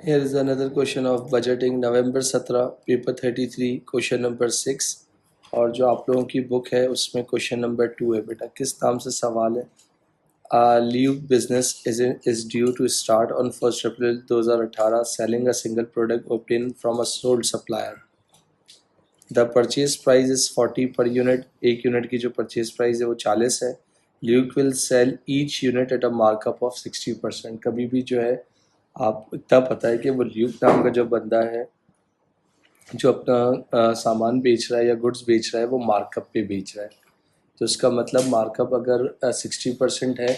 Here is another question of budgeting, November 17, paper 33, question number 6। और जो आप लोगों की बुक है उसमें क्वेश्चन नंबर 2 है बेटा। किस नाम से सवाल है? Luke business is due to start on 1st April 2018 selling a single product obtained from a sold supplier. The purchase price is 40 per unit। एक यूनिट की जो परचेज प्राइस है वो 40 है। Luke will sell each unit at a markup of 60%। कभी भी जो है आप इतना पता है कि वो ल्यूक नाम का जो बंदा है जो अपना सामान बेच रहा है या गुड्स बेच रहा है वो मार्कअप पे बेच रहा है। तो इसका मतलब मार्कअप अगर 60% है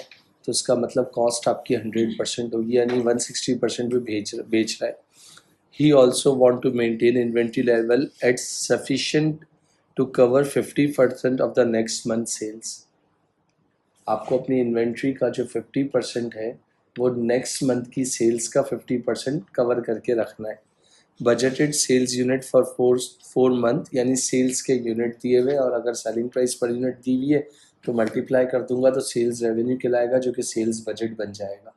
तो इसका मतलब कॉस्ट आपकी 100% होगी, यानी 160% पे बेच रहा है। He also want to maintain inventory level at sufficient to cover 50% of the next month sales. आपको अपनी इन्वेंट्री का जो 50% है वो नेक्स्ट मंथ की सेल्स का 50% कवर करके रखना है। Budgeted sales unit for 4 month, यानी सेल्स के यूनिट दिए हुए और अगर सेलिंग प्राइस पर यूनिट दी हुई है तो मल्टीप्लाई कर दूंगा तो सेल्स रेवेन्यू कहलाएगा, जो कि सेल्स बजट बन जाएगा।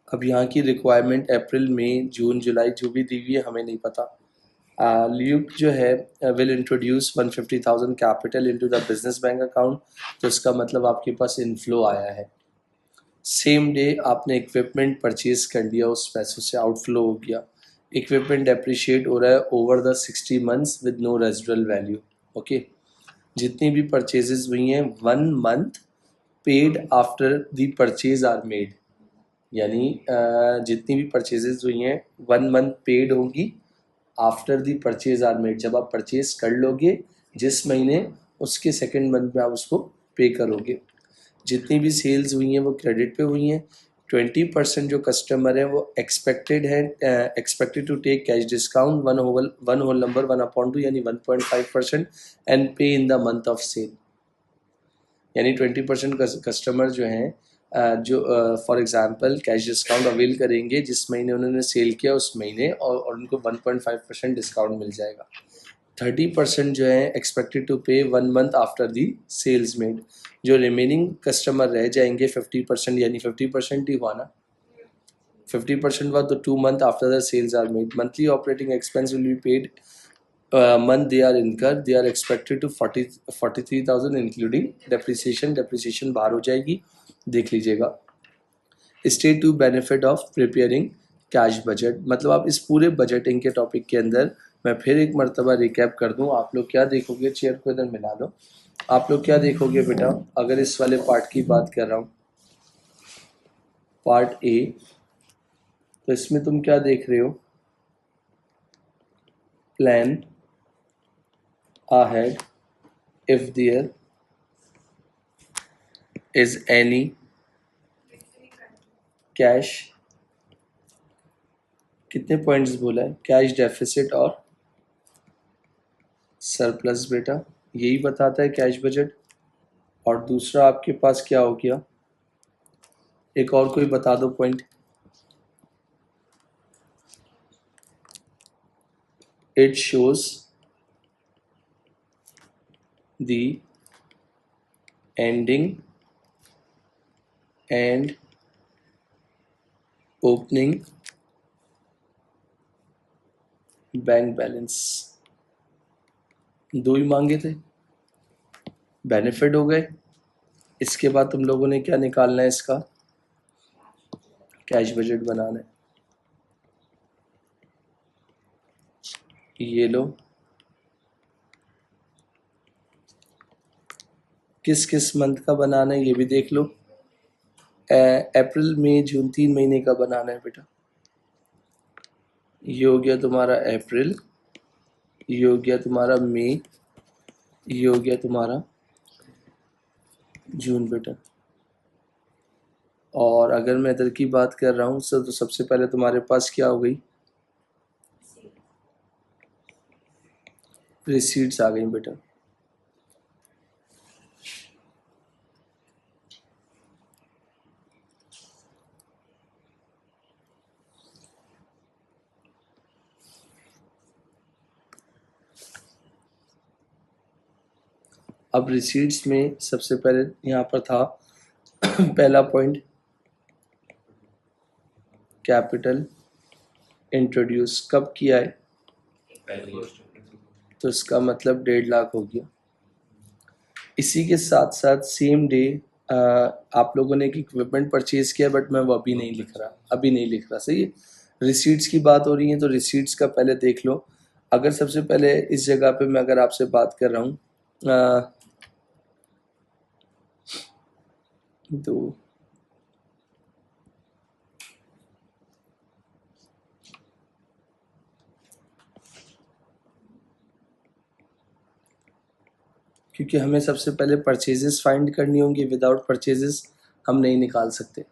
अब यहाँ की रिक्वायरमेंट अप्रैल मई जून जुलाई जो भी दी हुई है हमें नहीं पता। ल्यूक जो है will introduce 150,000 capital into the business bank account. तो इसका मतलब आपके पास इनफ्लो आया है। सेम डे आपने इक्विपमेंट परचेज कर लिया, उस पैसों से आउटफ्लो हो गया। इक्विपमेंट डेप्रिशिएट हो रहा है over the 60 months with no residual value. Okay, जितनी भी परचेजेस हुई हैं 1 month paid after the purchase are made, यानी जितनी भी परचेजेस हुई हैं 1 मंथ पेड होंगी after the purchase are made. जब आप परचेज कर लोगे जिस महीने, उसके सेकेंड मंथ में आप उसको पे करोगे। जितनी भी सेल्स हुई हैं वो क्रेडिट पे हुई हैं। 20% जो कस्टमर है वो expected to take cash discount one whole number 1/2 यानी 1.5% and pay in the month of sale. यानी 20% कस्टमर जो हैं जो for example cash discount avail करेंगे जिस महीने उन्होंने सेल किया उस महीने, और उनको 1.5% डिस्काउंट मिल जाएगा। 30% जो है expected to pay 1 month after the sales made. जो रिमेनिंग कस्टमर रह जाएंगे 50%, यानी 50% ही हुआ ना, 50% हुआ तो 2 month after the sales are made. Monthly operating expense will be paid month they are incurred, they are expected to 43,000 including depreciation. Depreciation बाहर हो जाएगी, देख लीजिएगा। State to benefit of preparing cash budget, मतलब आप इस पूरे बजटिंग के टॉपिक के अंदर मैं फिर एक मरतबा रिकैप कर दूं। आप लोग क्या देखोगे, चेयर को इधर मिला लो। आप लोग क्या देखोगे बेटा, अगर इस वाले पार्ट की बात कर रहा हूँ, पार्ट ए, तो इसमें तुम क्या देख रहे हो, plan ahead if there is any cash, कितने पॉइंट्स बोला है, कैश डेफिसिट और सरप्लस बेटा, यही बताता है कैश बजट। और दूसरा आपके पास क्या हो गया, एक और कोई बता दो point. It shows the ending and opening bank balance. दो ही मांगे थे, बेनिफिट हो गए। इसके बाद तुम लोगों ने क्या निकालना है, इसका कैश बजट बनाना है। ये लो, किस किस मंथ का बनाना है ये भी देख लो। अप्रैल मई जून 3 महीने का बनाना है बेटा। ये हो गया तुम्हारा अप्रैल, ये हो गया तुम्हारा मई, ये हो गया तुम्हारा जून बेटा। और अगर मैं इधर की बात कर रहा हूँ सर, तो सबसे पहले तुम्हारे पास क्या हो गई, रिसीट्स आ गई बेटा। अब रिसीट्स में सबसे पहले यहाँ पर था पहला पॉइंट कैपिटल इंट्रोड्यूस कब किया है? तो इसका मतलब 1.5 लाख हो गया। इसी के साथ साथ सेम डे आप लोगों ने एक इक्विपमेंट परचेज किया, बट मैं वो अभी नहीं लिख रहा, सही है। रिसीट्स की बात हो रही है तो रिसीट्स का पहले देख लो। अगर सबसे पहले इस जगह पे मैं अगर आपसे बात कर रहा हूँ तो क्योंकि हमें सबसे पहले परचेजेस फाइंड करनी होंगी, विदाउट परचेजेस हम नहीं निकाल सकते।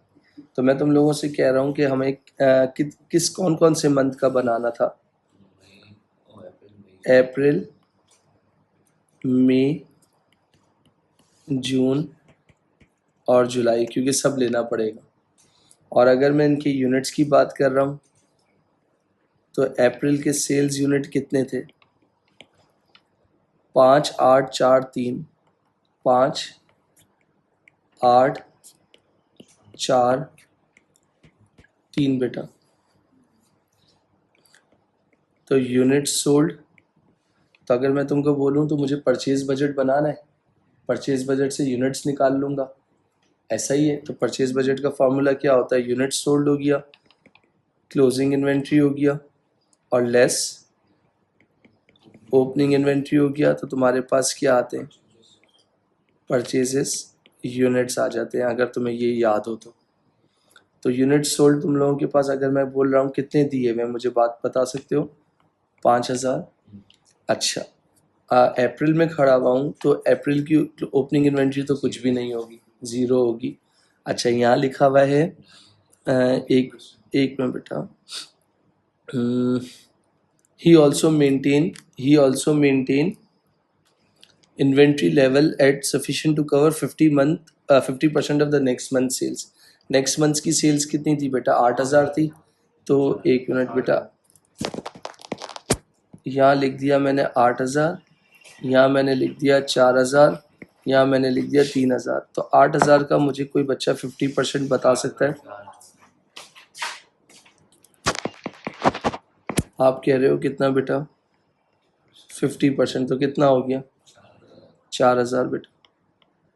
तो मैं तुम लोगों से कह रहा हूँ कि हमें किस कौन कौन से मंथ का बनाना था? अप्रैल, मई, जून और जुलाई, क्योंकि सब लेना पड़ेगा। और अगर मैं इनके यूनिट्स की बात कर रहा हूँ तो अप्रैल के सेल्स यूनिट कितने थे? 5, 8, 4, 3, 5, 8, 4, 3 बेटा। तो यूनिट सोल्ड, तो अगर मैं तुमको बोलूँ तो मुझे परचेज बजट बनाना है, परचेज बजट से यूनिट्स निकाल लूँगा, ऐसा ही है। तो परचेज बजट का फॉर्मूला क्या होता है? यूनिट सोल्ड हो गया, क्लोजिंग इन्वेंट्री हो गया, और लेस ओपनिंग इन्वेंट्री हो गया। तो तुम्हारे पास क्या आते हैं? परचेजेस यूनिट्स आ जाते हैं, अगर तुम्हें ये याद हो तो यूनिट सोल्ड तुम लोगों के पास अगर मैं बोल रहा हूँ कितने दिए हुए, मुझे बात बता सकते हो? 5,000। अच्छा, अप्रैल में खड़ा हुआ हूँ तो अप्रैल की ओपनिंग इन्वेंट्री तो कुछ भी नहीं होगी, ज़ीरो होगी। अच्छा, यहाँ लिखा हुआ है एक एक में बेटा, he also maintain inventory level at sufficient to cover 50% of the next month sales। Next month की सेल्स कितनी थी बेटा? 8,000 थी। तो एक मिनट बेटा, यहाँ लिख दिया मैंने 8,000, यहाँ मैंने लिख दिया 4,000, यहाँ मैंने लिख दिया 3,000। तो 8,000 का मुझे कोई बच्चा 50% बता सकता है? आप कह रहे हो कितना बेटा? 50%, तो कितना हो गया? 4,000 बेटा।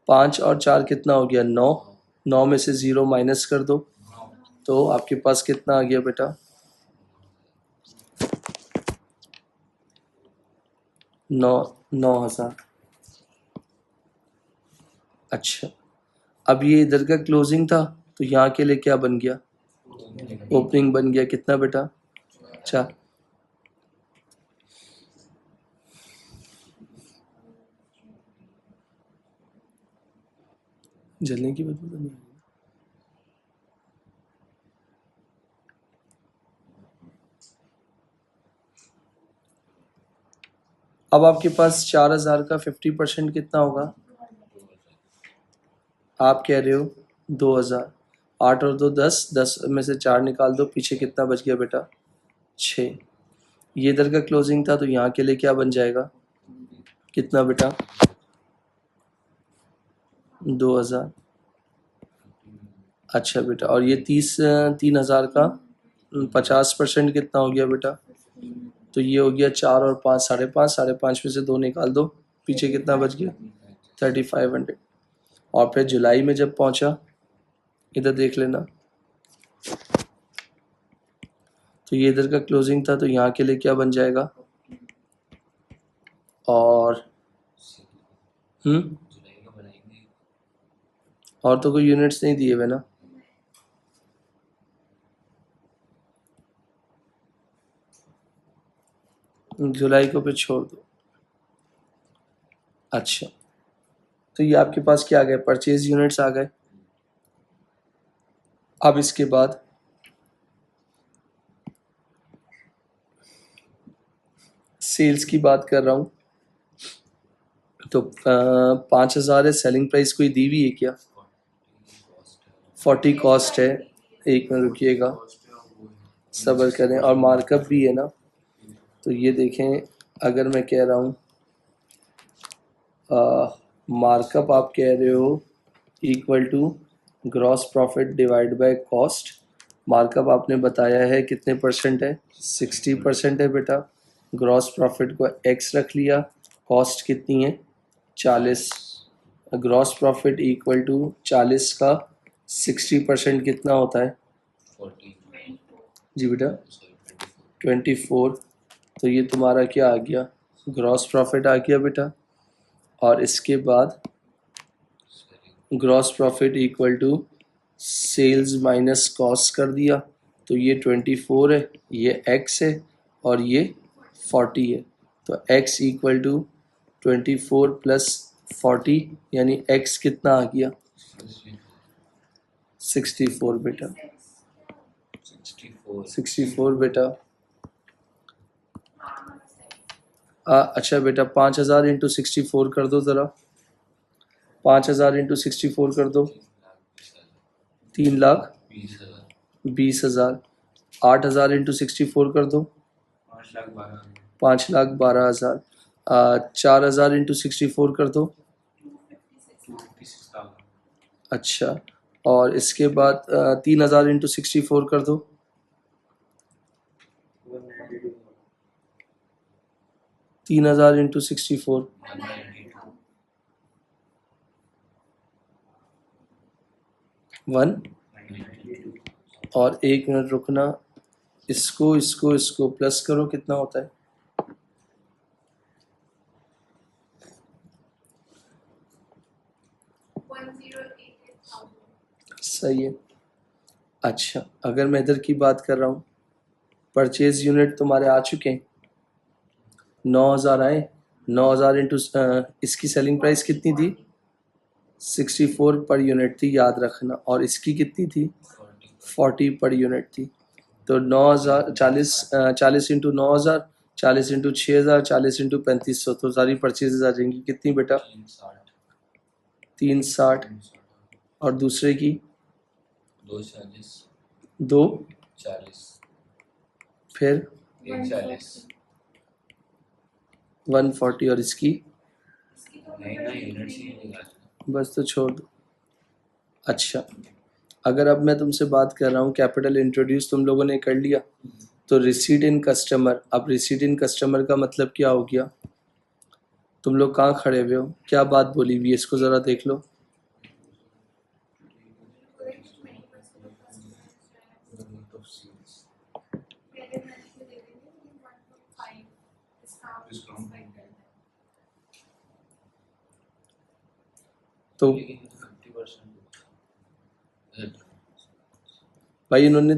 5 और 4 कितना हो गया? 9। 9 में से 0 माइनस कर दो, तो आपके पास कितना आ गया बेटा? 9,000। अच्छा, अब ये इधर का क्लोजिंग था तो यहाँ के लिए क्या बन गया? ओपनिंग बन गया। कितना बेटा? 4। जलने की बदबू तो नहीं? अब आपके पास 4,000 का 50% कितना होगा? आप कह रहे हो 2,000। 8 और 2 10, 10 में से 4 निकाल दो, पीछे कितना बच गया बेटा? 6। ये इधर का क्लोजिंग था तो यहाँ के लिए क्या बन जाएगा? कितना बेटा? 2,000। अच्छा बेटा, और ये 3,000 का 50% कितना हो गया बेटा? तो ये हो गया 4 और 5, 5.5। 5.5 में से 2 निकाल दो, पीछे कितना बच गया? 3,500। और फिर जुलाई में जब पहुंचा, इधर देख लेना, तो ये इधर का क्लोजिंग था तो यहाँ के लिए क्या बन जाएगा? और और तो कोई यूनिट्स नहीं दिए हुए ना? जुलाई को फिर छोड़ दो। अच्छा, तो ये आपके पास क्या आ गए? परचेज यूनिट्स आ गए। अब इसके बाद सेल्स की बात कर रहा हूँ तो 5,000 है सेलिंग प्राइस, कोई दी हुई है क्या? 40 कॉस्ट है। एक मिनट रुकिएगा, सब्र करें, और मार्कअप भी है ना। तो ये देखें, अगर मैं कह रहा हूँ मार्कअप, आप कह रहे हो equal to gross profit divide by cost, markup आपने बताया है कितने परसेंट है, 60% है बेटा। ग्रॉस प्रॉफिट को x रख लिया, कॉस्ट कितनी है 40, ग्रॉस प्रॉफिट इक्वल टू 40 का 60% कितना होता है, 40 जी बेटा 24 24। तो ये तुम्हारा क्या आ गया, ग्रॉस प्रॉफिट आ गया बेटा। और इसके बाद gross profit equal to sales minus cost कर दिया, तो ये 24 है, ये x है और ये 40 है। तो x इक्वल टू 24 प्लस 40 यानी x कितना आ गया 64 बेटा, 64 बेटा। अच्छा बेटा 5000 इंटू 64 कर दो ज़रा, 5000 इंटू 64 कर दो, 3,20,000। 8,000 इंटू 64 कर दो, 5,12,000। 4,000 इंटू 64 कर दो, अच्छा। और इसके बाद 3,000 इंटू 64 कर दो, 3,000 इंटू 64, 1। और 1 मिनट रुकना, इसको प्लस करो, कितना होता है, सही है। अच्छा अगर मैं इधर की बात कर रहा हूँ, परचेज यूनिट तुम्हारे आ चुके हैं, 9,000 आए, 9,000 इंटू इसकी सेलिंग प्राइस कितनी थी 64 पर यूनिट थी, याद रखना। और इसकी कितनी थी 40 पर यूनिट थी। तो 9,000 40 इंटू 9,000, 40 इंटू 6,000, 40 इंटू 3500, तो सारी परचेजेज आ जाएंगी कितनी बेटा 360। और दूसरे की 2, 40 फिर 140 140 और इसकी नहीं ना यूनिट्स ही निकालना, बस, तो छोड़ दो। अच्छा अगर अब मैं तुमसे बात कर रहा हूँ, कैपिटल इंट्रोड्यूस तुम लोगों ने कर लिया, तो रिसीट इन कस्टमर। अब रिसीट इन कस्टमर का मतलब क्या हो गया, तुम लोग कहाँ खड़े हुए हो, क्या बात बोली हुई है, इसको ज़रा देख लो। तो भाई इन्होंने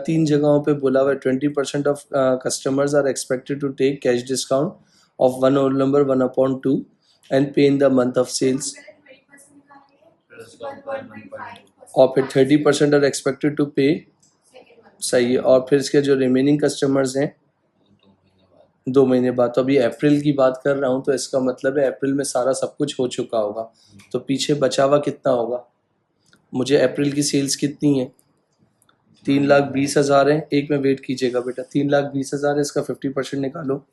3 जगहों पे बोला हुआ है 20% of customers are expected to take cash discount of 1 whole number 1/2 and pay in the month of sales, और फिर 30% आर एक्सपेक्टेड टू पे, सही है। और फिर इसके जो रिमेनिंग कस्टमर्स हैं 2 महीने बाद। तो अभी अप्रैल की बात कर रहा हूँ, तो इसका मतलब है अप्रैल में सारा सब कुछ हो चुका होगा, तो पीछे बचा हुआ कितना होगा, मुझे अप्रैल की सेल्स कितनी है 3,20,000 है, एक में वेट कीजिएगा बेटा, 3,20,000 है, इसका 50% निकालो,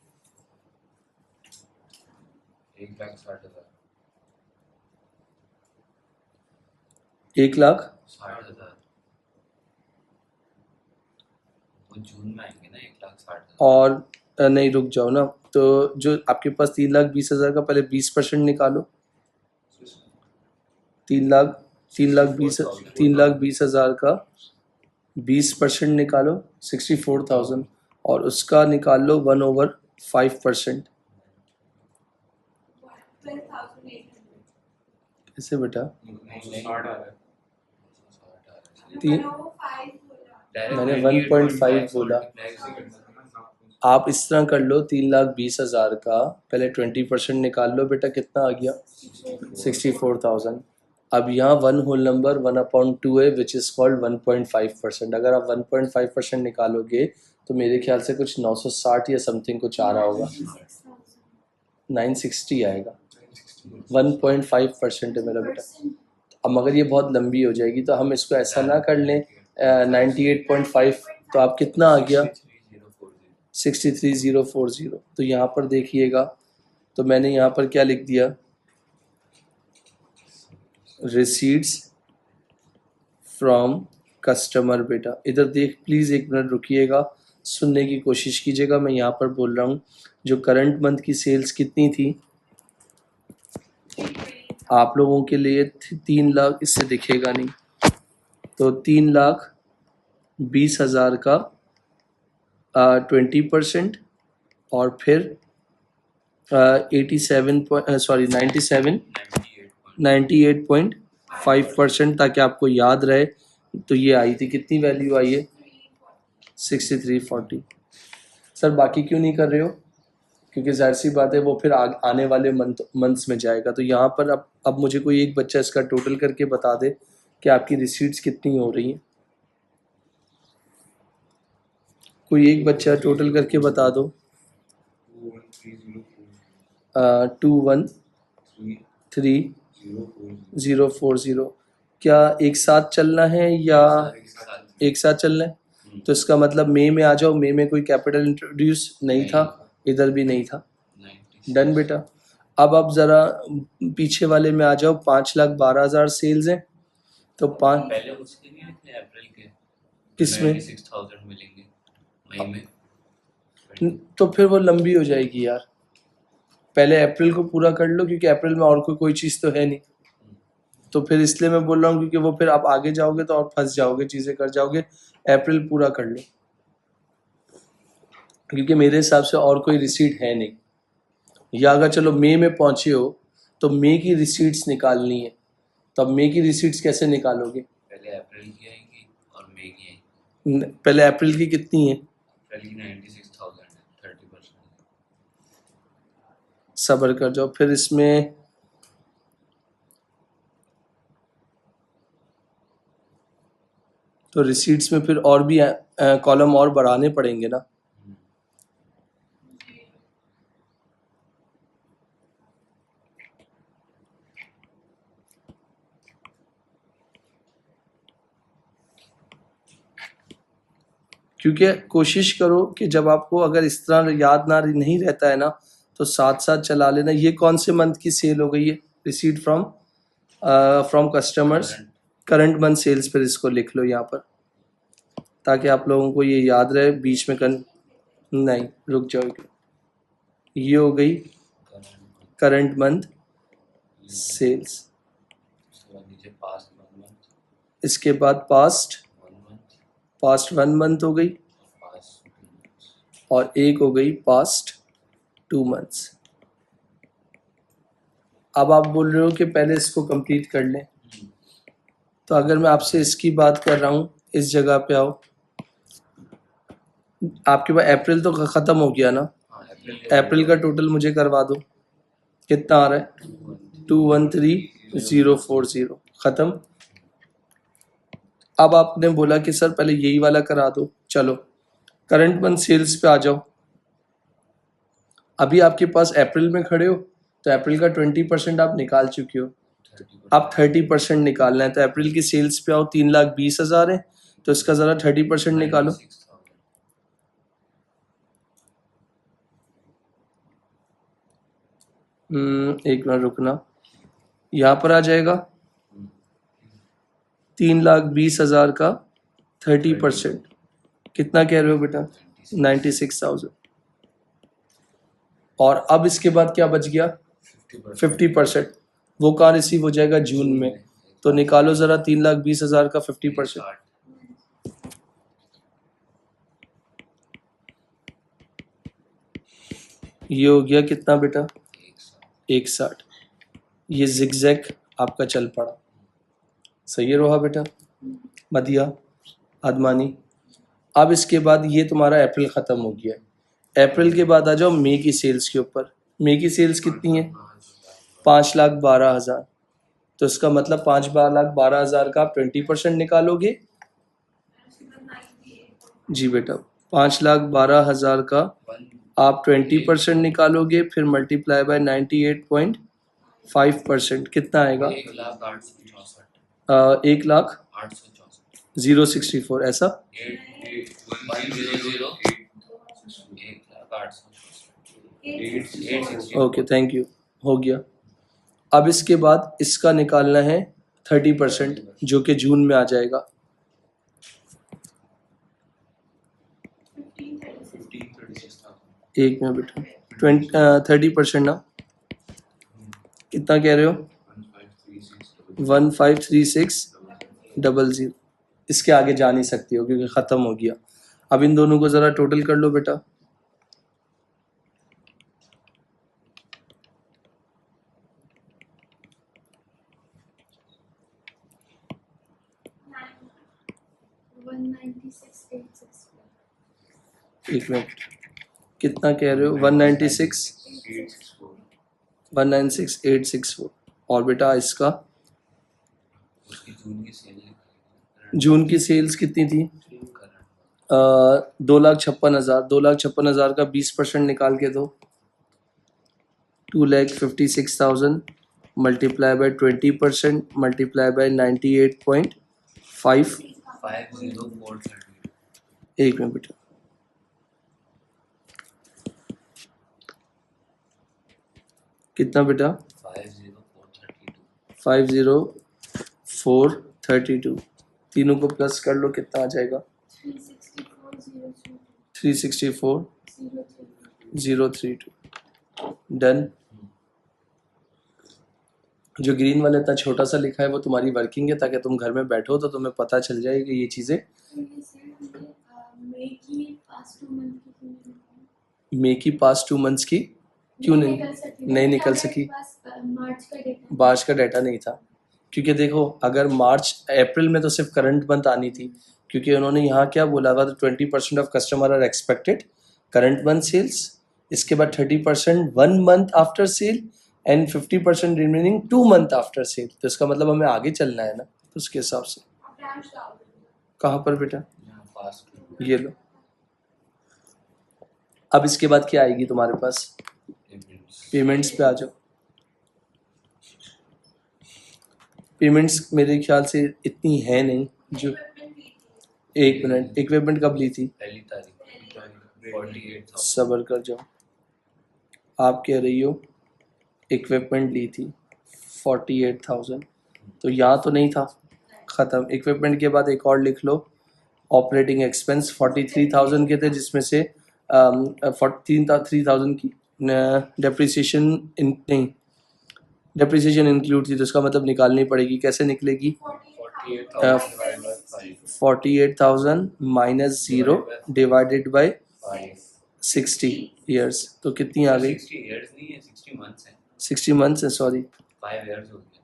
1,60,000 1,60,000। वो जून में आएंगे ना 1,60,000 और नहीं रुक जाओ ना, तो जो आपके पास 3,20,000 का पहले 20% निकालो, 3,20,000 का 20% निकालो 64,000, और उसका निकाल लो 1/5%। कैसे बेटा, मैंने 1.5 बोला, आप इस तरह कर लो, 3,20,000 का पहले 20% निकाल लो बेटा, कितना आ गया 64,000। अब यहाँ 1 होल नंबर 1/2 है विच इज़ कॉल्ड 1.5%। अगर आप 1.5% निकालोगे तो मेरे ख्याल से कुछ 960 या समथिंग कुछ आ रहा होगा, 960 आएगा, 1.5% है मेरा बेटा। अब मगर ये बहुत लंबी हो जाएगी, तो हम इसको ऐसा ना कर लें 98.5, तो आप कितना आ गया 63,040। तो यहाँ पर देखिएगा, तो मैंने यहाँ पर क्या लिख दिया, रिसीट्स फ्रॉम कस्टमर बेटा, इधर देख प्लीज़, एक मिनट रुकिएगा, सुनने की कोशिश कीजिएगा। मैं यहाँ पर बोल रहा हूँ जो करंट मंथ की सेल्स कितनी थी आप लोगों के लिए 3 लाख, इससे दिखेगा नहीं, तो 3,20,000 का 20%, और फिर 87 सॉरी 98.5%, ताकि आपको याद रहे। तो ये आई थी, कितनी वैल्यू आई है? 6340। सर बाकी क्यों नहीं कर रहे हो? क्योंकि जाहिर सी बात है वो फिर आने वाले मंथ्स में जाएगा। तो यहाँ पर अब मुझे कोई एक बच्चा इसका टोटल करके बता दे कि आपकी रिसीट्स कितनी हो रही हैं। कोई एक बच्चा टोटल करके बता दो। 213,040। क्या एक साथ चलना है या एक साथ चलना है? तो इसका मतलब मई में आ जाओ। मई में कोई कैपिटल इंट्रोड्यूस नहीं था, इधर भी नहीं था। डन बेटा। अब आप ज़रा पीछे वाले में आ जाओ। 5,12,000 सेल्स हैं, तो पहले उसके नहीं थे अप्रैल के, किसमें 96,000 मिलेंगे मई में। तो फिर वो लंबी हो जाएगी यार। पहले अप्रैल को पूरा कर लो, क्योंकि अप्रैल में और कोई चीज़ तो है नहीं। तो फिर इसलिए मैं बोल रहा हूँ, क्योंकि वो फिर आप आगे जाओगे तो और फंस जाओगे, चीज़ें कर जाओगे। अप्रैल पूरा कर लो, क्योंकि मेरे हिसाब से और कोई रिसीट है नहीं। या अगर चलो मई में पहुंचे हो तो मई की रिसीट्स निकालनी है, तो अब मई की रिसीट्स कैसे निकालोगे? पहले अप्रैल की आएंगी और मई की आएंगी। पहले अप्रैल की कितनी है? अप्रैल की 96,000 है, 30%। सब्र कर जाओ। फिर इसमें तो रिसीट्स में फिर और भी कॉलम और बढ़ाने पड़ेंगे ना। क्योंकि कोशिश करो कि जब आपको अगर इस तरह याद ना नहीं रहता है ना, तो साथ साथ चला लेना। ये कौन से मंथ की सेल हो गई है? Receipt from customers, current month sales. फिर इसको लिख लो यहाँ पर, ताकि आप लोगों को ये याद रहे। बीच में नहीं, रुक जाओ। ये हो गई करंट मंथ सेल्स। नीचे पास्ट 1 मंथ, इसके बाद पास्ट 1 मंथ हो गई, पास्ट 2 मंथ्स। और एक हो गई पास्ट 2 मंथ्स। अब आप बोल रहे हो कि पहले इसको कंप्लीट कर लें, तो अगर मैं आपसे इसकी बात कर रहा हूँ, इस जगह पे आओ। आपके पास अप्रैल तो ख़त्म हो गया ना? अप्रैल का टोटल मुझे करवा दो, कितना आ रहा है? 213,040 ख़त्म। अब आपने बोला कि सर पहले यही वाला करा दो। चलो करंट मंथ सेल्स पे आ जाओ। अभी आपके पास अप्रैल में खड़े हो, तो अप्रैल का 20% आप निकाल चुके हो। अब 30% निकालना है, तो अप्रैल की सेल्स पे आओ। 3,20,000 है, तो इसका ज़रा 30% निकालो। एक मिनट रुकना, यहाँ पर आ जाएगा 3,20,000 का 30%। कितना कह रहे हो बेटा? 96,000। और अब इसके बाद क्या बच गया? 50%। वो कहाँ रिसीव हो जाएगा? जून में। तो निकालो ज़रा 3,20,000 का 50%। ये हो गया कितना बेटा? 160। ये जिगजैग आपका चल पड़ा। सही है रोहा बेटा, मदिया, आदमानी। अब इसके बाद ये तुम्हारा अप्रैल ख़त्म हो गया है। अप्रैल के बाद आ जाओ मई की सेल्स के ऊपर। मई की सेल्स कितनी है? 5,12,000। तो इसका मतलब 5,12,000 का आप 20% निकालोगे। जी बेटा, 5,12,000 का आप 20% निकालोगे, फिर मल्टीप्लाई बाय 98.5%। कितना आएगा? 1,00,064 ऐसा। ओके, थैंक यू, हो गया। अब इसके बाद इसका निकालना है 30%, जो कि जून में आ जाएगा। एक में बेटा 30% ना, कितना कह रहे हो? 153600। इसके आगे जा नहीं सकती हो क्योंकि ख़त्म हो गया। अब इन दोनों को ज़रा टोटल कर लो बेटा। एक मिनट, कितना कह रहे हो? 196,864। और बेटा इसका जून की सेल्स कितनी थी? 2,56,000। 2,56,000 का 20% निकाल के दो, 2,56,000 मल्टीप्लाई बाय 20% मल्टीप्लाई बाय 98.5। 50432। एक मिनट बेटा, कितना बेटा? 50432। तीनों को प्लस कर लो, कितना आ जाएगा? 364,032। डन। जो ग्रीन वाला इतना छोटा सा लिखा है वो तुम्हारी वर्किंग है, ताकि तुम घर में बैठो तो तुम्हें पता चल जाए कि ये चीज़ें। मे की पास्ट 2 मंथ्स की क्यों नहीं निकल सकी? मार्च का डाटा नहीं था, क्योंकि देखो अगर मार्च अप्रैल में तो सिर्फ करंट मंथ आनी थी, क्योंकि उन्होंने यहाँ क्या बोला था, 20% of customer are expected current month sales, इसके बाद 30% 1 month after sale and 50% remaining 2 month after sale. तो इसका मतलब हमें आगे चलना है ना, तो उसके हिसाब से। कहाँ पर बेटा? ये लो। अब इसके बाद क्या आएगी तुम्हारे पास? पेमेंट्स पे आ जाओ। पेमेंट्स मेरे ख्याल से इतनी है नहीं जो। एक मिनट, इक्विपमेंट कब ली थी? पहली तारीख 48,000। सबर कर जाओ, आप कह रही हो इक्विपमेंट ली थी 48,000, तो यहाँ तो नहीं था, ख़त्म। इक्विपमेंट के बाद एक और लिख लो, ऑपरेटिंग एक्सपेंस 43,000 के थे, जिसमें से 3,000 की डेप्रिसिएशन नहीं, डेप्रिसिएशन इंक्लूड थी, तो इसका मतलब निकालनी पड़ेगी। कैसे निकलेगी? 48,000 माइनस 0 डिवाइडेड बाय 60 ईयर्स, तो कितनी आ गई? 60 years नहीं है, 60 months है। 60 मंथ्स है, सॉरी 5 years हो गया।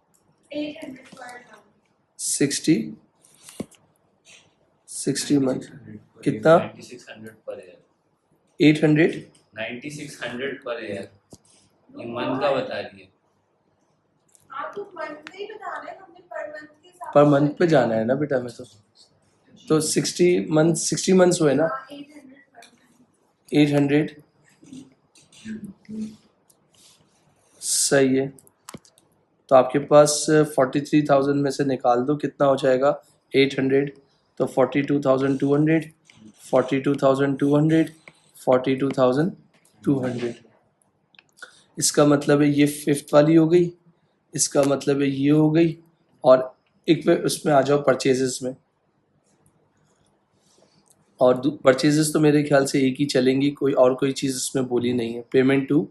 60 मंथ कितना? 9600 पर ईयर। 800 9600 per year. ये मंथ का बता रही है। पर मंथ पे जाना है ना बेटा हमें, तो 60 मंथ्स हुए ना। 800 सही है। तो आपके पास 43,000 में से निकाल दो, कितना हो जाएगा? 800, तो 42,200, 42,200, 42,200। इसका मतलब है ये फिफ्थ वाली हो गई, इसका मतलब है ये हो गई, और एक उसमें आ जाओ परचेजेस में। और परचेजेस तो मेरे ख्याल से एक ही चलेंगी, कोई और कोई चीज़ इसमें बोली नहीं है। पेमेंट टू,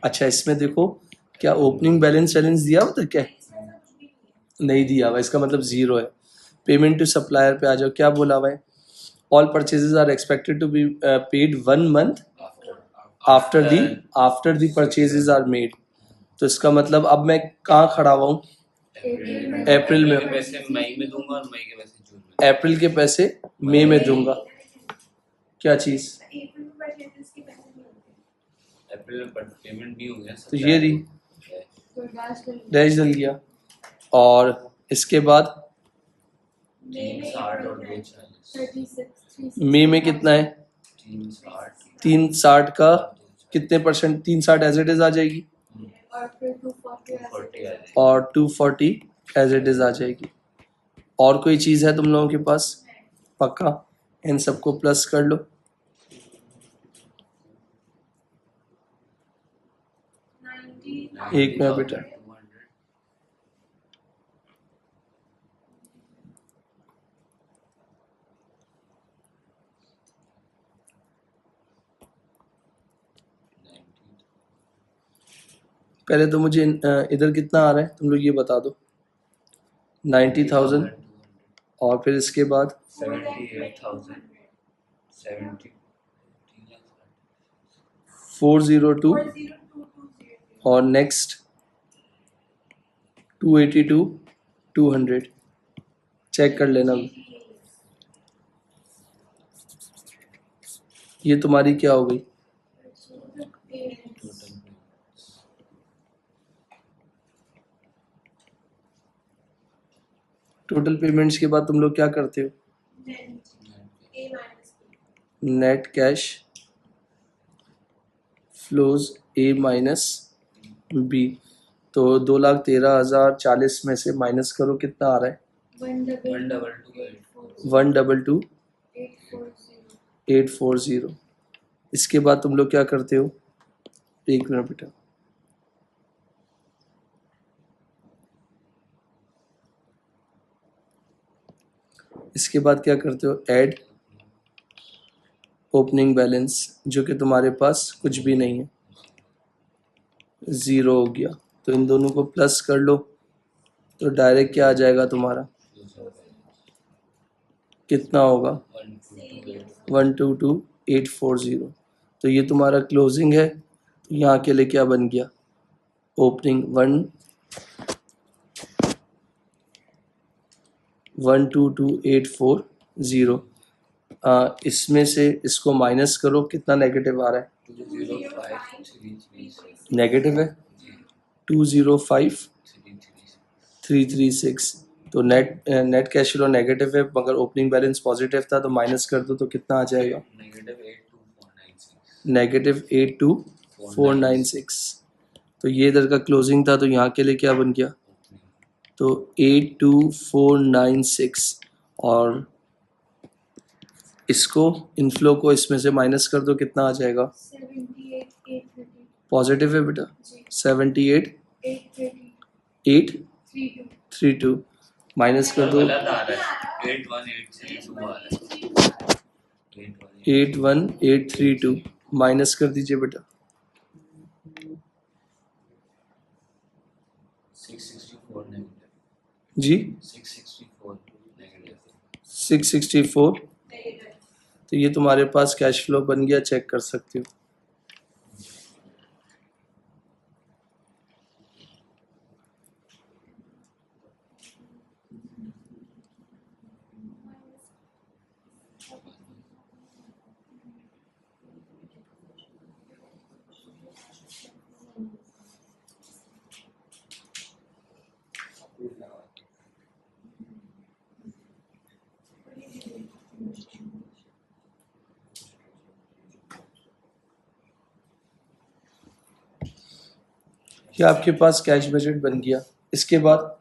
अच्छा इसमें देखो क्या ओपनिंग बैलेंस दिया हुआ था क्या? नहीं दिया हुआ, इसका मतलब ज़ीरो है। पेमेंट टू सप्लायर पे आ जाओ, क्या बोला हुआ है? All purchases are expected to be paid 1 month after the purchases are made. तो इसका मतलब अब मैं कहाँ खड़ा हुआ हूँ? अप्रैल में। पैसे मई में दूंगा और मई के पैसे जून में। अप्रैल के पैसे मई में दूंगा। क्या चीज़? अप्रैल में पेमेंट नहीं हो गया, तो ये रही, डैश डल गया। और इसके बाद 360 और 240। मई में कितना है? 360 का कितने परसेंट? 360 एज इट इज आ जाएगी, और 240 एज इट इज आ जाएगी। और कोई चीज़ है तुम लोगों के पास? पक्का इन सबको प्लस कर लो। एक मिनट बेटा, पहले तो मुझे इधर कितना आ रहा है तुम लोग ये बता दो। 90,000 और फिर इसके बाद 78,000 70 402 और नेक्स्ट 282 200 चेक कर लेना। ये तुम्हारी क्या हो गई? टोटल पेमेंट्स के बाद तुम लोग क्या करते हो? नेट कैश फ्लोज ए माइनस बी। तो 2,13,040 में से माइनस करो, कितना आ रहा है? 122,840। इसके बाद तुम लोग क्या करते हो? एक मिनट बेटा। इसके बाद क्या करते हो? ऐड ओपनिंग बैलेंस, जो कि तुम्हारे पास कुछ भी नहीं है, 0 हो गया। तो इन दोनों को प्लस कर लो तो डायरेक्ट क्या आ जाएगा तुम्हारा? कितना होगा? 122,840। तो ये तुम्हारा क्लोजिंग है। तो यहाँ के लिए क्या बन गया? ओपनिंग 122,840। इसमें से इसको माइनस करो, कितना नेगेटिव आ रहा है? नेगेटिव है 205,336। तो नेट कैश फ्लो नेगेटिव है, मगर ओपनिंग बैलेंस पॉजिटिव था, तो माइनस कर दो तो कितना आ जाएगा? -82,496। तो ये इधर का क्लोजिंग था, तो यहाँ के लिए क्या बन गया? तो 82,496 और इसको इनफ्लो को इसमें से माइनस कर दो, कितना आ जाएगा? पॉजिटिव है बेटा 78,832 माइनस कर दो 81,832 माइनस कर दीजिए बेटा 664 नेगेटिव जी 664 नेगेटिव 664। तो ये तुम्हारे पास कैश फ्लो बन गया, चेक कर सकते हो। ये आपके पास कैश बजट बन गया। इसके बाद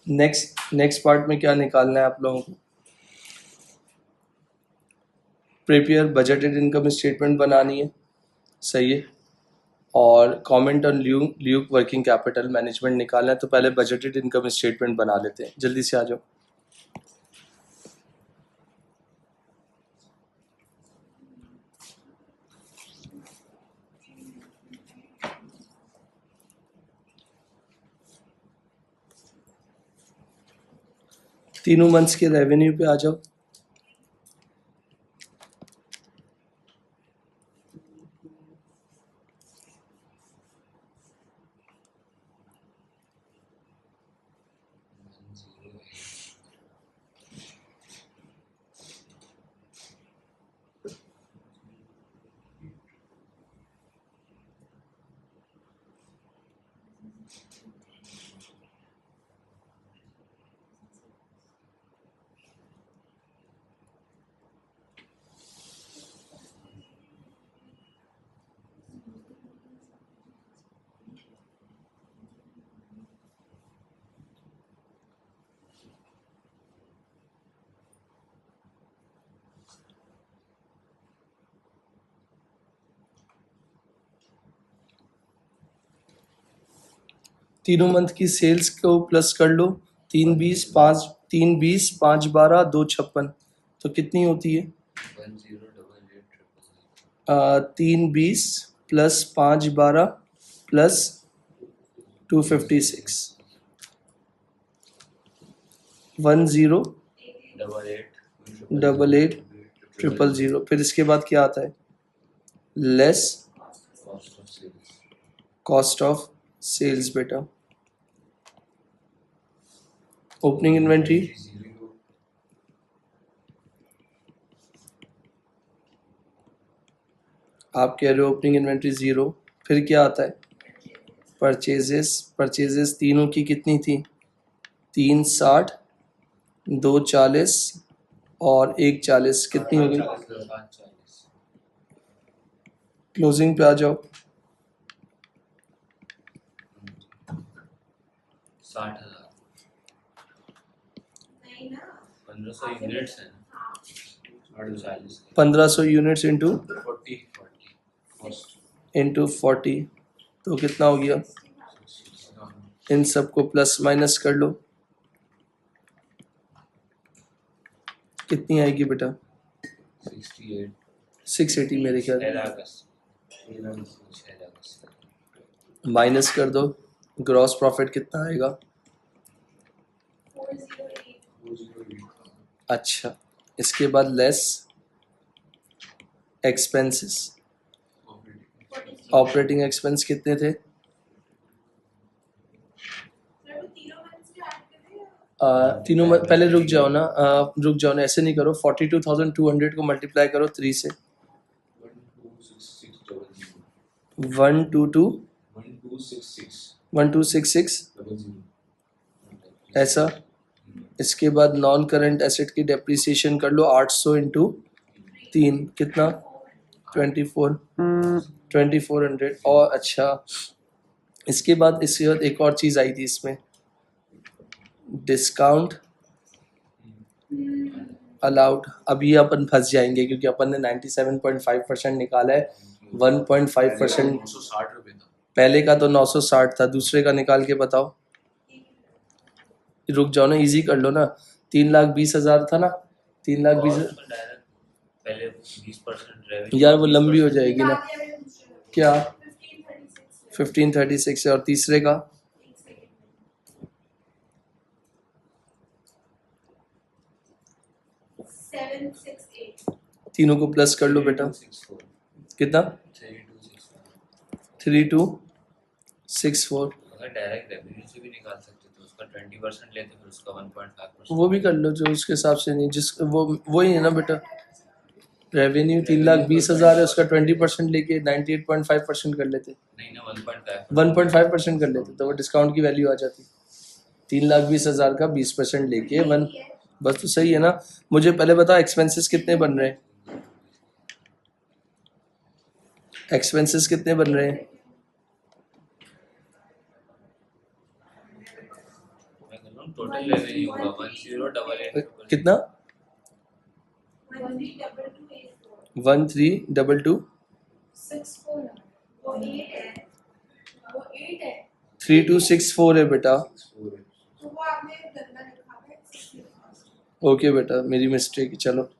नेक्स्ट पार्ट में क्या निकालना है आप लोगों को? प्रिपेयर बजटेड इनकम स्टेटमेंट बनानी है, सही है। और comment on Luke working capital management निकालना है। तो पहले बजटेड इनकम स्टेटमेंट बना लेते हैं, जल्दी से आ जाओ। तीनों मंथ्स के रेवेन्यू पे आ जाओ। तीनों मंथ की सेल्स को प्लस कर लो। 3 20 5 3 20 5 12 2 56। तो कितनी होती है? 3 20 प्लस 5 12 प्लस 256 10 88 000। फिर इसके बाद क्या आता है? लेस कॉस्ट ऑफ सेल्स बेटा। ओपनिंग इन्वेंट्री आप कह रहे हो ओपनिंग इन्वेंट्री 0। फिर क्या आता है? परचेजेस तीनों की कितनी थी? 360 240 और 140 कितनी हो गई? क्लोजिंग पे आ जाओ। 60,000 1500 यूनिट्स है ना 1500 यूनिट्स इंटू 40 40 तो कितना हो गया? इन सबको प्लस माइनस कर लो, कितनी आएगी बेटा? 680 मेरे ख्याल। माइनस कर दो, ग्रॉस प्रॉफिट कितना आएगा? अच्छा, इसके बाद लेस एक्सपेंसेस। ऑपरेटिंग एक्सपेंस कितने थे? तीनों में पहले रुक जाओ ना, रुक जाओ ना, ऐसे नहीं करो। 42,200 को मल्टीप्लाई करो 3 से। 1266 ऐसा। इसके बाद नॉन करंट एसेट की डेप्रिसिएशन कर लो 800 इंटू 3 कितना? 2400। और अच्छा, इसके बाद एक और चीज़ आई थी इसमें, डिस्काउंट अलाउड। अभी अपन फंस जाएंगे क्योंकि अपन ने 97.5% निकाला है। 1.5% पहले का तो 960 था, दूसरे का निकाल के बताओ। रुक जाओ ना, इजी कर लो ना। 3,20,000 था ना? 3,20,000 पहले 20% यार वो लंबी हो जाएगी ना। क्या? 1536 है। और तीसरे का? 768। तीनों को प्लस कर लो बेटा। कितना? 3264। अगर डायरेक्ट रेवेन्यू से भी निकाल सकते तो उसका 20% लेते, फिर उसका 1.5%। वो भी कर लो जो उसके हिसाब से, नहीं जिस वही है ना बेटा। रेवेन्यू 3,20,000 है, उसका 20% लेके 98.5% कर लेते। नहीं ना, 1.5 1.5% कर लेते तो वो डिस्काउंट की वैल्यू आ जाती। 3,20,000 का 20% लेके वन, बस तो सही है ना। मुझे पहले बता एक्सपेंसेस कितने बन रहे हैं? एक्सपेंसेस कितने बन रहे हैं? टोटल रेवेन्यू होगा 1088 कितना? 1322 3264 है बेटा। ओके बेटा, मेरी मिस्टेक। चलो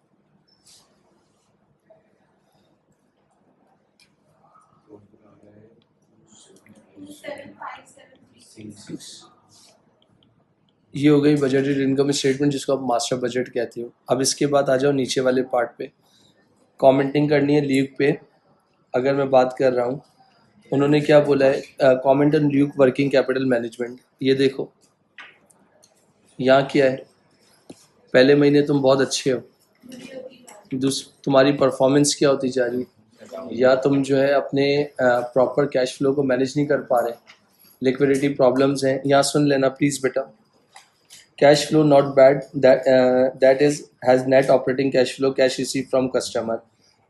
ये हो गई बजटेड इनकम स्टेटमेंट, जिसको आप मास्टर बजट कहते हो। अब इसके बाद आ जाओ नीचे वाले पार्ट पे, कमेंटिंग करनी है ल्यूक पे। अगर मैं बात कर रहा हूँ, उन्होंने क्या बोला है? Comment on Luke working capital management. ये देखो यहाँ क्या है, पहले महीने तुम बहुत अच्छे हो, तुम्हारी परफॉर्मेंस क्या होती जा रही है? या तुम जो है अपने प्रॉपर कैश फ्लो को मैनेज नहीं कर पा रहे, लिक्विडिटी प्रॉब्लम्स हैं। यहाँ सुन लेना प्लीज़ बेटा। Cash flow not bad, that is has net operating cash flow, cash receive from customer.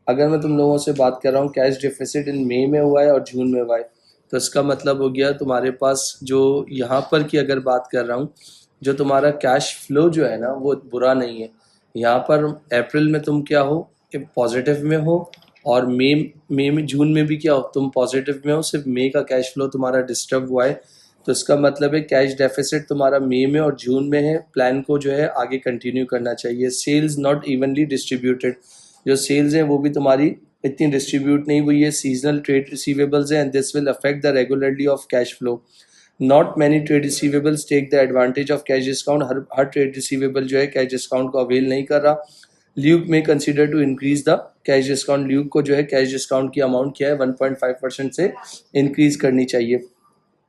अगर मैं तुम लोगों से बात कर रहा हूँ कैश डिफिसिट इन मई में हुआ है और जून में हुआ है, तो इसका मतलब हो गया तुम्हारे पास जो यहाँ पर की अगर बात कर रहा हूँ, जो तुम्हारा कैश फ्लो जो है ना वो बुरा नहीं है। यहाँ पर अप्रैल में तुम क्या हो कि पॉजिटिव में हो, और मई में जून में भी क्या हो, तुम पॉजिटिव में हो। सिर्फ मई का कैश फ्लो तुम्हारा डिस्टर्ब हुआ है, तो इसका मतलब है कैश डेफिसिट तुम्हारा मई में और जून में है। प्लान को जो है आगे कंटिन्यू करना चाहिए। सेल्स नॉट इवनली डिस्ट्रीब्यूटेड, जो सेल्स हैं वो भी तुम्हारी इतनी डिस्ट्रीब्यूट नहीं हुई है, सीजनल ट्रेड रिसीवेबल्स हैं, and this will affect the regularity of cash flow. Not many trade receivables take the advantage of cash discount. हर ट्रेड रिसीवेबल जो है कैश डिस्काउंट को अवेल नहीं कर रहा. ल्यूक में consider to increase the cash discount. Luke को जो है कैश डिस्काउंट की अमाउंट क्या है 1.5% से इंक्रीज करनी चाहिए.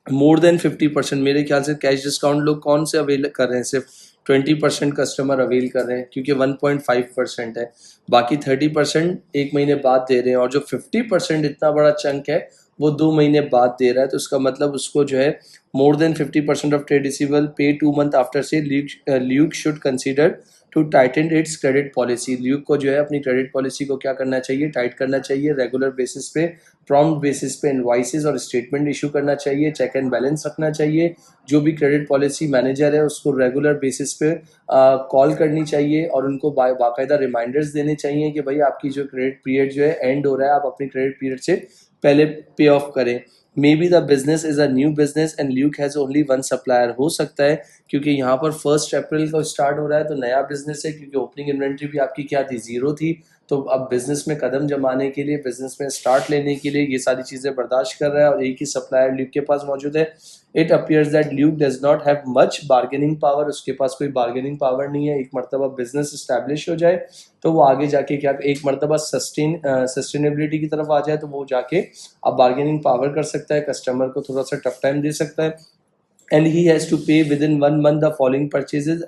मोर देन 50%, मेरे ख्याल से कैश डिस्काउंट लोग कौन से अवेल कर रहे हैं, सिर्फ 20% कस्टमर अवेल कर रहे हैं क्योंकि 1.5% है. बाकी 30% एक महीने बाद दे रहे हैं, और जो 50% इतना बड़ा चंक है वो 2 महीने बाद दे रहा है. तो उसका मतलब उसको जो है more than 50% of trade receivable पे 2 मंथ आफ्टर से Luke should consider to tighten its credit policy. Luke को जो है अपनी क्रेडिट पॉलिसी को क्या करना चाहिए, टाइट करना चाहिए. रेगुलर बेसिस पे, प्रॉम्प्ट बेसिस पे इनवाइसेस और स्टेटमेंट इशू करना चाहिए. चेक एंड बैलेंस रखना चाहिए. जो भी क्रेडिट पॉलिसी मैनेजर है उसको रेगुलर बेसिस पे कॉल करनी चाहिए और उनको बाकायदा रिमाइंडर्स देने चाहिए कि भाई आपकी जो क्रेडिट पीरियड जो है एंड हो रहा है, आप अपनी क्रेडिट पीरियड से पहले पे ऑफ करें. May be the business is a new business and Luke has only one supplier. हो सकता है क्योंकि यहाँ पर 1 अप्रैल को स्टार्ट हो रहा है तो नया बिजनेस है, क्योंकि ओपनिंग इन्वेंट्री भी आपकी क्या थी, ज़ीरो थी. तो अब बिजनेस में कदम जमाने के लिए, बिजनेस में स्टार्ट लेने के लिए ये सारी चीज़ें बर्दाश्त कर रहा है और एक ही सप्लायर ल्यूक के पास मौजूद है. It appears that Luke does not have much bargaining power. उसके पास कोई बार्गेनिंग पावर नहीं है. एक मरतबा बिजनेस इस्टेब्लिश हो जाए तो वो आगे जाके क्या, एक मरतबा सस्टेनेबिलिटी की तरफ आ जाए तो वो जाके अब बार्गेनिंग पावर कर सकता है, कस्टमर को थोड़ा सा टफ टाइम दे सकता है. And he has to pay within 1 month the following purchases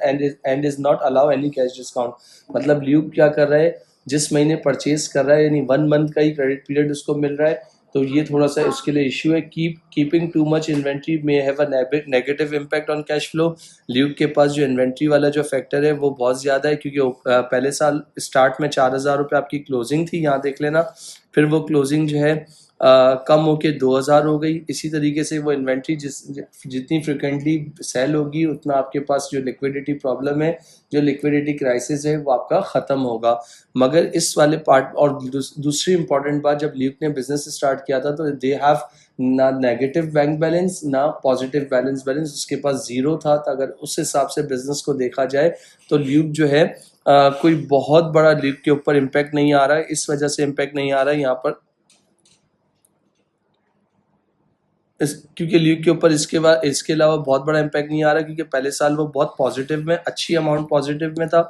and is not allow any cash discount. मतलब ल्यूक क्या कर रहा है, जिस महीने परचेज कर रहा है यानी 1 मंथ का ही क्रेडिट पीरियड उसको मिल रहा है, तो ये थोड़ा सा उसके लिए इश्यू है. Keeping too much inventory may have a negative impact on cash flow. Luke के पास जो इन्वेंट्री वाला जो फैक्टर है वो बहुत ज़्यादा है, क्योंकि पहले साल स्टार्ट में 4,000 रुपये आपकी क्लोजिंग थी, यहाँ देख लेना. फिर वो क्लोजिंग जो है कम होके 2,000 हो गई. इसी तरीके से वो इन्वेंट्री जितनी फ्रिक्वेंटली सेल होगी उतना आपके पास जो लिक्विडिटी प्रॉब्लम है, जो लिक्विडिटी क्राइसिस है वो आपका ख़त्म होगा. मगर इस वाले पार्ट, और दूसरी इंपॉर्टेंट बात, जब ल्यूक ने बिजनेस स्टार्ट किया था तो दे हैव ना नेगेटिव बैंक बैलेंस ना पॉजिटिव बैलेंस. उसके पास ज़ीरो था. तो अगर उस हिसाब से बिजनेस को देखा जाए तो ल्यूक जो है कोई बहुत बड़ा ल्यूक के ऊपर इम्पैक्ट नहीं आ रहा है. इस वजह से इम्पैक्ट नहीं आ रहा है यहाँ पर क्योंकि लीग के ऊपर इसके अलावा बहुत बड़ा इम्पैक्ट नहीं आ रहा, क्योंकि पहले साल वो बहुत पॉजिटिव में, अच्छी अमाउंट पॉजिटिव में था.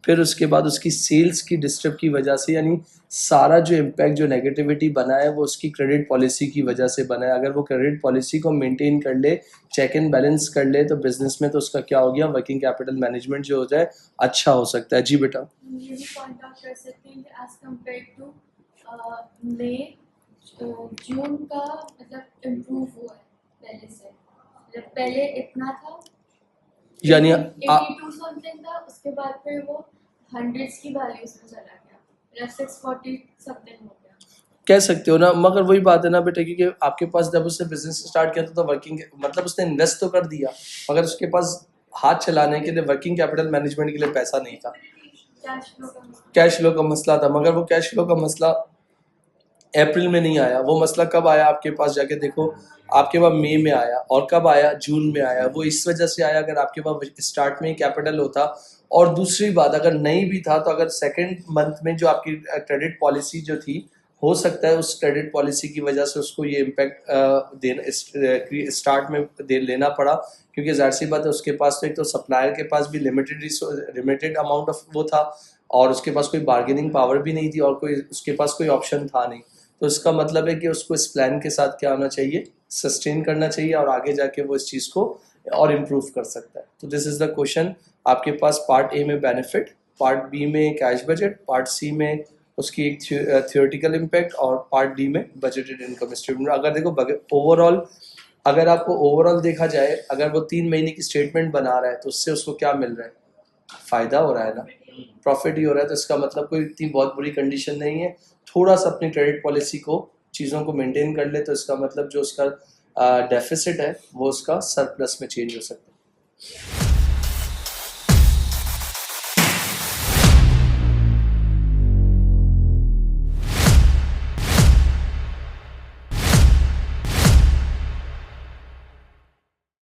फिर उसके बाद उसकी सेल्स की डिस्टर्ब की वजह से, यानी सारा जो इम्पैक्ट, जो नेगेटिविटी बना है वो उसकी क्रेडिट पॉलिसी की वजह से बना है. अगर वो क्रेडिट पॉलिसी को मेंटेन कर ले, चेक एंड बैलेंस कर ले, तो बिजनेस में तो उसका क्या हो गया, वर्किंग कैपिटल मैनेजमेंट जो हो जाए अच्छा हो सकता है. जी बेटा. ये भी पॉइंट आउट कर सकते हैं कि एज कम्पेयर टू मई जून का मतलब इम्प्रूव हुआ है पहले से. मतलब पहले इतना था, यानी 82 समथिंग था, उसके बाद फिर वो हंड्रेड्स की वैल्यूज में चला गया, मतलब 640 समथिंग हो गया. कह सकते हो ना, मगर वही बात है ना बेटा, क्योंकि आपके पास जब उसने बिजनेस स्टार्ट किया था तो वर्किंग, मतलब उसने इन्वेस्ट तो कर दिया, मगर उसके पास हाथ चलाने के लिए, वर्किंग कैपिटल मैनेजमेंट के लिए पैसा नहीं था. कैश फ्लो का मसला था, मगर वो कैश फ्लो का मसला अप्रैल में नहीं आया. वो मसला कब आया आपके पास, जाके देखो, आपके पास मई में आया. और कब आया, जून में आया. वो इस वजह से आया, अगर आपके पास स्टार्ट में ही कैपिटल होता. और दूसरी बात, अगर नहीं भी था तो अगर सेकेंड मंथ में जो आपकी क्रेडिट पॉलिसी जो थी, हो सकता है उस क्रेडिट पॉलिसी की वजह से उसको ये इम्पैक्ट देना स्टार्ट में लेना पड़ा, क्योंकि जाहिर सी बात है उसके पास तो एक तो सप्लायर के पास भी लिमिटेड अमाउंट ऑफ वो था, और उसके पास कोई बार्गेनिंग पावर भी नहीं थी, और कोई उसके पास कोई ऑप्शन था नहीं. तो इसका मतलब है कि उसको इस प्लान के साथ क्या होना चाहिए, सस्टेन करना चाहिए, और आगे जाके वो इस चीज़ को और इम्प्रूव कर सकता है. तो दिस इज़ द क्वेश्चन. आपके पास पार्ट ए में बेनिफिट, पार्ट बी में कैश बजट, पार्ट सी में उसकी एक थियोरेटिकल इम्पैक्ट, और पार्ट डी में बजटेड इनकम स्टेटमेंट. अगर देखो ओवरऑल, अगर आपको ओवरऑल देखा जाए, अगर वो 3 महीने की स्टेटमेंट बना रहा है तो उससे उसको क्या मिल रहा है, फ़ायदा हो रहा है ना, प्रॉफिट ही हो रहा है. तो इसका मतलब कोई इतनी बहुत बुरी कंडीशन नहीं है. थोड़ा सा अपनी क्रेडिट पॉलिसी को, चीज़ों को मेंटेन कर ले तो इसका मतलब जो उसका डेफिसिट है वो उसका सरप्लस में चेंज हो सकता है.